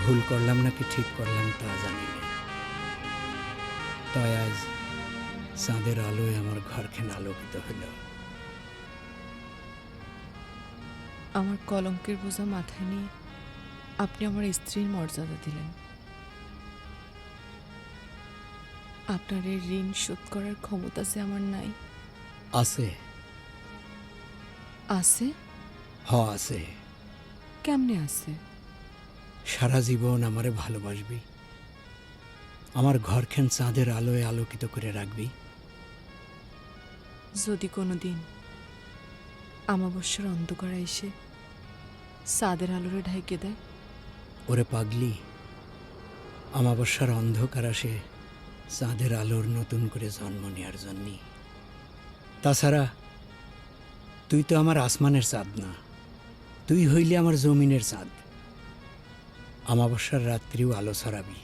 ভুল করলাম নাকি ঠিক করলাম তা জানি না, তাই আজ চাঁদের আলোয় আমার ঘরখান আলোকিত হইল। আমার কলঙ্কের বোঝা মাথায় নিয়ে আপনি আমার স্ত্রীর মর্যাদা দিলেন। আপনার এই ঋণ শোধ করার ক্ষমতা যে আমার নাই। আছে, আছে? আছে। কেমনে আছে? সারা জীবন আমারে ভালোবাসবি, আমার ঘরখান চাঁদের আলোয় আলোকিত করে রাখবি। যদি কোনোদিন আমাবস্যার অন্ধকার এসে চাঁদের আলোরে ঢাইকে দেয়, ওরে পাগলি, আমাবস্যার অন্ধকার আসে চাঁদের আলোর নতুন করে জন্ম নেওয়ার জন্যে। তাছাড়া তুই তো আমার আসমানের চাঁদ না, তুই হইলে আমার জমিনের চাঁদ। আমাবস্যার রাত্রিও আলো ছড়াবি।